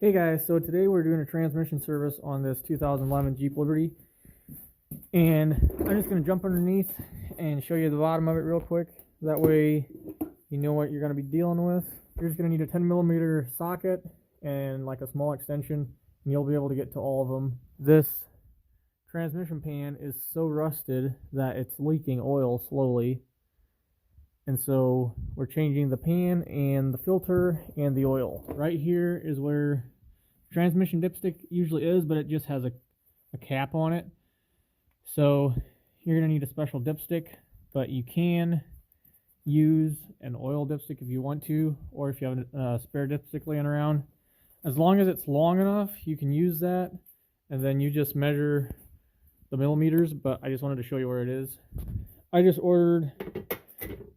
Hey guys, so today we're doing a transmission service on this 2011 Jeep Liberty, and I'm just going to jump underneath and show you the bottom of it real quick. That way you know what you're going to be dealing with. You're just going to need a 10mm socket and like a small extension, and you'll be able to get to all of them. This transmission pan is so rusted that it's leaking oil slowly, and so we're changing the pan and the filter and the oil. Right here is where transmission dipstick usually is, but it just has a cap on it. So you're going to need a special dipstick, but you can use an oil dipstick if you want to, or if you have a spare dipstick laying around. As long as it's long enough, you can use that, and then you just measure the millimeters, but I just wanted to show you where it is. I just ordered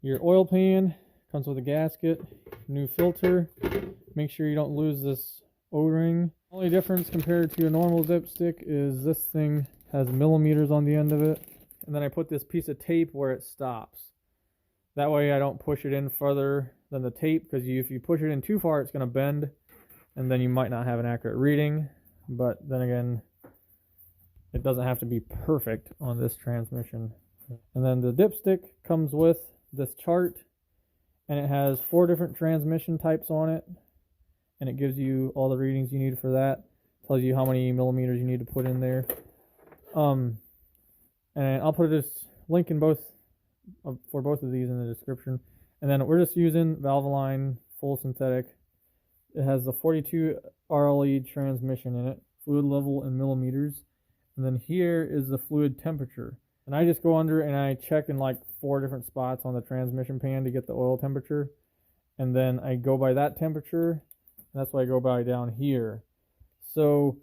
your oil pan, comes with a gasket, new filter. Make sure you don't lose this O-ring. Only difference compared to a normal dipstick is this thing has millimeters on the end of it, and then I put this piece of tape where it stops. That way I don't push it in further than the tape, because if you push it in too far, it's going to bend, and then you might not have an accurate reading. But then again, it doesn't have to be perfect on this transmission. And then the dipstick comes with this chart, and it has 4 different transmission types on it, and it gives you all the readings you need for that. Tells you how many millimeters you need to put in there. And I'll put this link in for both of these in the description. And then we're just using Valvoline full synthetic. It has the 42 RLE transmission in it, fluid level in millimeters, and then here is the fluid temperature. And I just go under and I check in like 4 different spots on the transmission pan to get the oil temperature, and then I go by that temperature. That's what I go by down here. So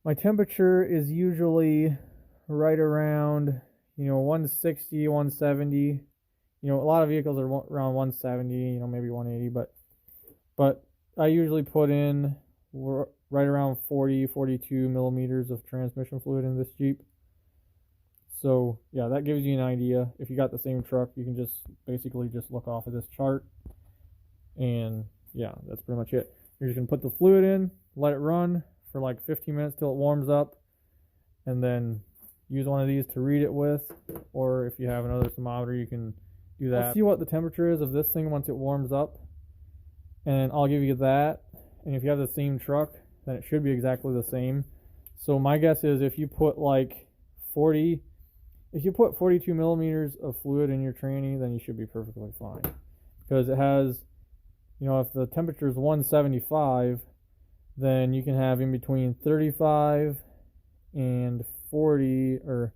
my temperature is usually right around, 160, 170. A lot of vehicles are around 170, maybe 180, but I usually put in right around 40, 42 millimeters of transmission fluid in this Jeep. So yeah, that gives you an idea. If you got the same truck, you can just basically just look off of this chart, and yeah, that's pretty much it. You're just going to put the fluid in, let it run for like 15 minutes till it warms up, and then use one of these to read it with, or if you have another thermometer, you can do that. Let's see what the temperature is of this thing once it warms up, and I'll give you that. And if you have the same truck, then it should be exactly the same. So my guess is if you put like 42 millimeters of fluid in your tranny, then you should be perfectly fine, because it has, if the temperature is 175, then you can have in between 35 and 40, or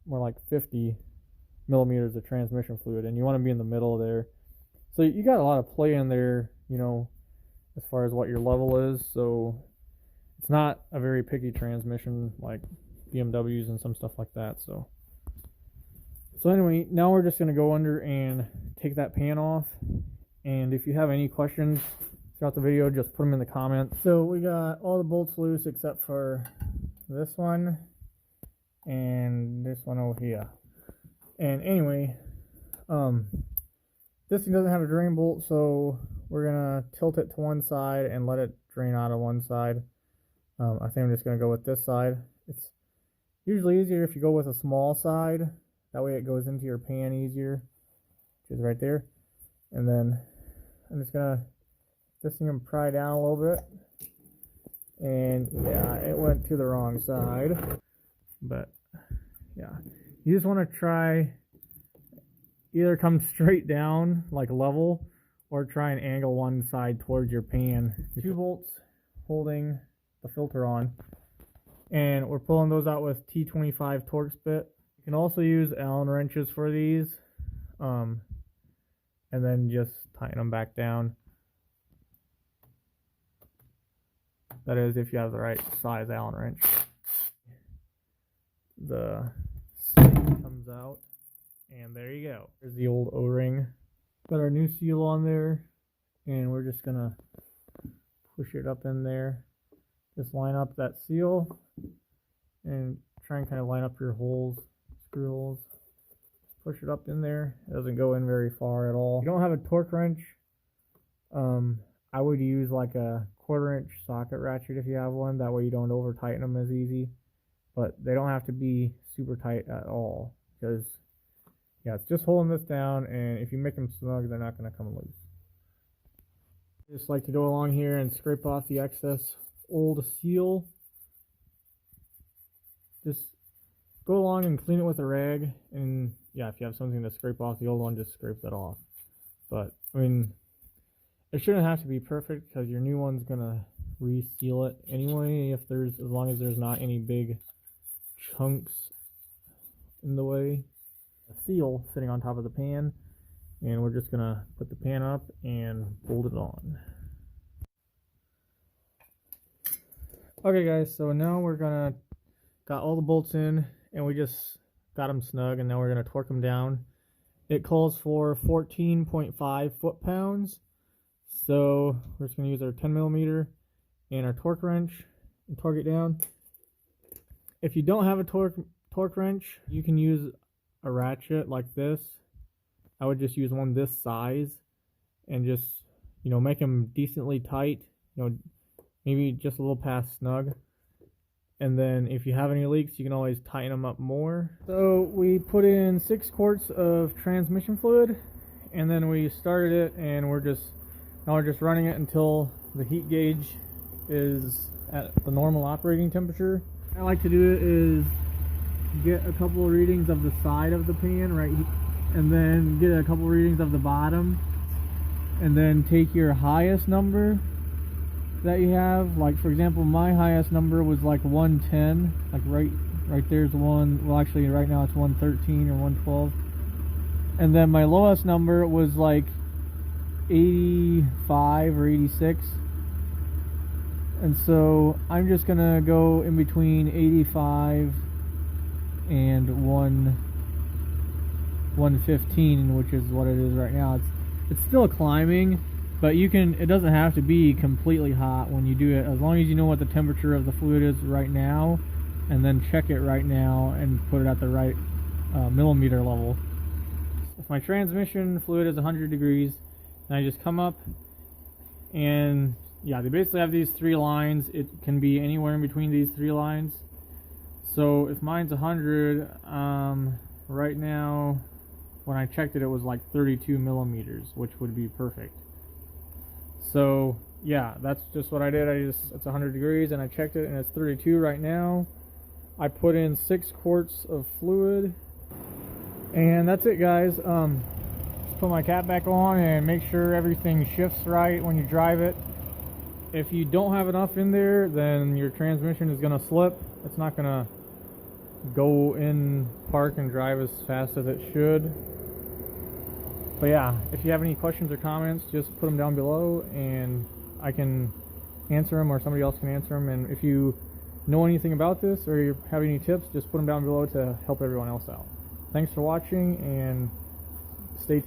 more like 50 millimeters of transmission fluid, and you want to be in the middle there. So you got a lot of play in there, as far as what your level is. So it's not a very picky transmission like BMWs and some stuff like that. So anyway, now we're just going to go under and take that pan off. And if you have any questions throughout the video, just put them in the comments. So we got all the bolts loose except for this one and this one over here. And anyway, this thing doesn't have a drain bolt, so we're gonna tilt it to one side and let it drain out of one side. I think I'm just gonna go with this side. It's usually easier if you go with a small side. That way it goes into your pan easier, which is right there. And then I'm just gonna pry down a little bit, and yeah, it went to the wrong side. But yeah, you just want to try either come straight down like level, or try and angle one side towards your pan. 2 bolts holding the filter on, and we're pulling those out with T25 Torx bit. You can also use Allen wrenches for these, and then just tighten them back down. That is, if you have the right size Allen wrench. The sleeve comes out, and there you go. There's the old O-ring. Got our new seal on there, and we're just gonna push it up in there. Just line up that seal, and try and kind of line up your holes, screw holes. Push it up in there. It doesn't go in very far at all. If you don't have a torque wrench, I would use like a 1/4" socket ratchet if you have one. That way you don't over tighten them as easy. But they don't have to be super tight at all, because yeah, it's just holding this down, and if you make them snug, they're not going to come loose. Just like to go along here and scrape off the excess old seal. Just go along and clean it with a rag, and yeah, if you have something to scrape off the old one, just scrape that off. But I mean, it shouldn't have to be perfect, because your new one's gonna reseal it anyway, as long as there's not any big chunks in the way. A seal sitting on top of the pan, and we're just gonna put the pan up and bolt it on. Okay guys, so now we're gonna got all the bolts in, and we just got them snug, and now we're gonna torque them down. It calls for 14.5 foot-pounds, so we're just gonna use our 10mm and our torque wrench and torque it down. If you don't have a torque wrench, you can use a ratchet like this. I would just use one this size and just, you know, make them decently tight, you know, maybe just a little past snug. And then if you have any leaks, you can always tighten them up more. So we put in 6 quarts of transmission fluid, and then we started it, and now we're just running it until the heat gauge is at the normal operating temperature. What I like to do is get a couple of readings of the side of the pan, right, and then get a couple of readings of the bottom, and then take your highest number that you have. Like for example, my highest number was like 110, like right there's one. Well, actually right now it's 113 or 112, and then my lowest number was like 85 or 86. And so I'm just gonna go in between 85 and 115, which is what it is right now. It's still climbing, but it doesn't have to be completely hot when you do it, as long as you know what the temperature of the fluid is right now, and then check it right now and put it at the right millimeter level. If my transmission fluid is 100 degrees, and I just come up, and yeah, they basically have these 3 lines. It can be anywhere in between these 3 lines. So if mine's 100, right now, when I checked it, it was like 32 millimeters, which would be perfect. So yeah, that's just what I did. It's 100 degrees, and I checked it, and it's 32 right now. I put in 6 quarts of fluid, and that's it, guys. Just put my cap back on and make sure everything shifts right when you drive it. If you don't have enough in there, then your transmission is going to slip. It's not going to go in park and drive as fast as it should. But yeah, if you have any questions or comments, just put them down below, and I can answer them, or somebody else can answer them. And if you know anything about this, or you have any tips, just put them down below to help everyone else out. Thanks for watching, and stay tuned.